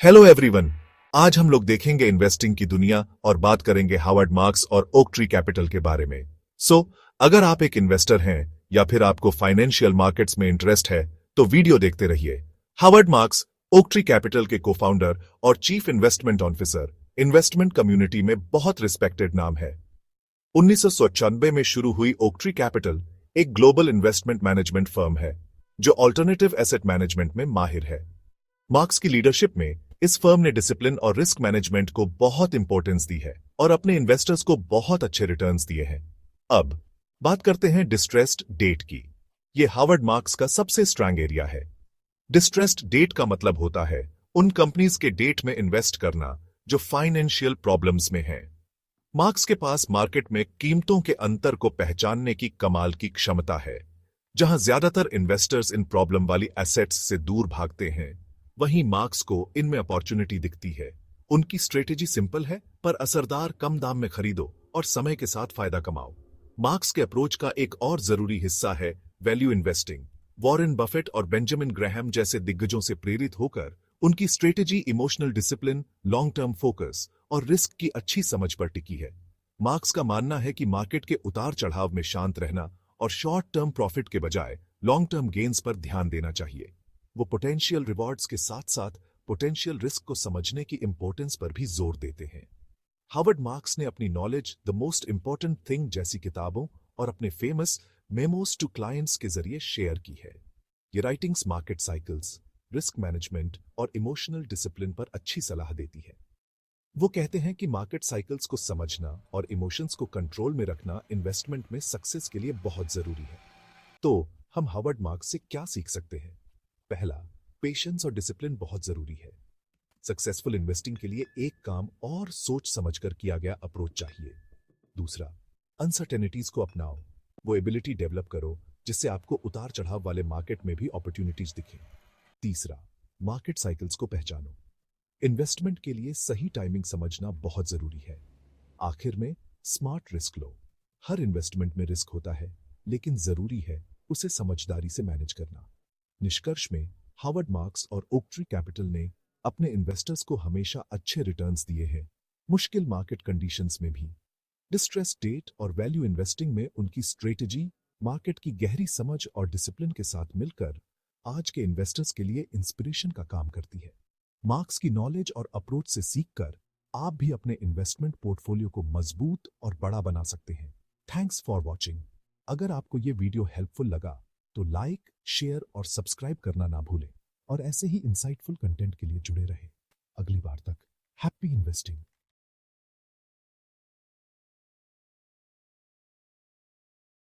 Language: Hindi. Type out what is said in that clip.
Hello everyone. आज हम लोग देखेंगे इन्वेस्टिंग की दुनिया और बात करेंगे हावर्ड मार्क्स और ओक ट्री कैपिटल के बारे में। अगर आप एक इन्वेस्टर हैं या फिर आपको फाइनेंशियल मार्केट्स में इंटरेस्ट है तो वीडियो देखते रहिए। Howard Marks Oak Tree Capital के को-फाउंडर और chief investment officer, investment community में बहुत रिस्पेक्टेड नाम है। 1996 में शुरू हुई ओक ट्री कैपिटल एक ग्लोबल इन्वेस्टमेंट मैनेजमेंट फर्म है जो ऑल्टरनेटिव एसेट मैनेजमेंट में माहिर है। मार्क्स की लीडरशिप में इस फर्म ने डिसिप्लिन और रिस्क मैनेजमेंट को बहुत इंपॉर्टेंस दी है और अपने इन्वेस्टर्स को बहुत अच्छे रिटर्न्स दिए हैं। अब बात करते हैं डिस्ट्रेस्ड डेट की। यह हावर्ड मार्क्स का सबसे स्ट्रांग एरिया है। डिस्ट्रेस्ड डेट का मतलब होता है उन कंपनीज के डेट में इन्वेस्ट करना जो फाइनेंशियल प्रॉब्लम्स में हैं। मार्क्स के पास मार्केट में कीमतों के अंतर को पहचानने की कमाल की क्षमता है। जहां ज्यादातर इन्वेस्टर्स इन प्रॉब्लम वाली एसेट्स से दूर भागते हैं, वहीं मार्क्स को इनमें अपॉर्चुनिटी दिखती है। उनकी स्ट्रेटेजी सिंपल है पर असरदार, कम दाम में खरीदो और समय के साथ फायदा कमाओ। मार्क्स के अप्रोच का एक और जरूरी हिस्सा है वैल्यू इन्वेस्टिंग। वॉरेन बफेट और बेंजामिन ग्रैहम जैसे दिग्गजों से प्रेरित होकर उनकी strategy emotional discipline, long term focus और रिस्क की अच्छी समझ पर टिकी है। मार्क्स का मानना है कि मार्केट के उतार चढ़ाव में शांत रहना और शॉर्ट टर्म प्रॉफिट के बजाय लॉन्ग टर्म गेन्स पर ध्यान देना चाहिए। वो पोटेंशियल रिवॉर्ड्स के साथ साथ पोटेंशियल रिस्क को समझने की इंपॉर्टेंस पर भी जोर देते हैं। हावर्ड मार्क्स ने अपनी knowledge the most important thing जैसी किताबों और अपने फेमस मेमोस टू क्लाइंट्स के जरिए शेयर की है। ये writings market cycles, risk management और इमोशनल डिसिप्लिन पर अच्छी सलाह देती है। वो कहते हैं कि मार्केट साइकिल्स को समझना और इमोशंस को कंट्रोल में रखना इन्वेस्टमेंट में सक्सेस के लिए बहुत जरूरी है। तो हम हावर्ड मार्क्स से क्या सीख सकते हैं? पहला, पेशेंस और डिसिप्लिन बहुत जरूरी है। सक्सेसफुल इन्वेस्टिंग के लिए एक काम और सोच समझकर किया गया अप्रोच चाहिए। दूसरा, अनसर्टेनिटीज को अपनाओ। वो एबिलिटी डेवलप करो जिससे आपको उतार चढ़ाव वाले मार्केट में भी अपॉर्चुनिटीज दिखें। तीसरा, मार्केट साइकिल्स को पहचानो। इन्वेस्टमेंट के लिए सही टाइमिंग समझना बहुत जरूरी है। आखिर में, स्मार्ट रिस्क लो। हर इन्वेस्टमेंट में रिस्क होता है, लेकिन जरूरी है उसे समझदारी से मैनेज करना। निष्कर्ष में, हावर्ड मार्क्स और ओक ट्री कैपिटल ने अपने इन्वेस्टर्स को हमेशा अच्छे रिटर्न्स दिए हैं, मुश्किल मार्केट कंडीशंस में भी। डिस्ट्रेस डेट और वैल्यू इन्वेस्टिंग में उनकी स्ट्रेटेजी, मार्केट की गहरी समझ और डिसिप्लिन के साथ मिलकर आज के इन्वेस्टर्स के लिए इंस्पिरेशन का काम करती है। मार्क्स की नॉलेज और अप्रोच से सीखकर आप भी अपने इन्वेस्टमेंट पोर्टफोलियो को मजबूत और बड़ा बना सकते हैं। Thanks for watching. अगर आपको ये वीडियो हेल्पफुल लगा तो लाइक, शेयर और सब्सक्राइब करना ना भूलें और ऐसे ही इंसाइटफुल कंटेंट के लिए जुड़े रहें। अगली बार तक हैप्पी इन्वेस्टिंग।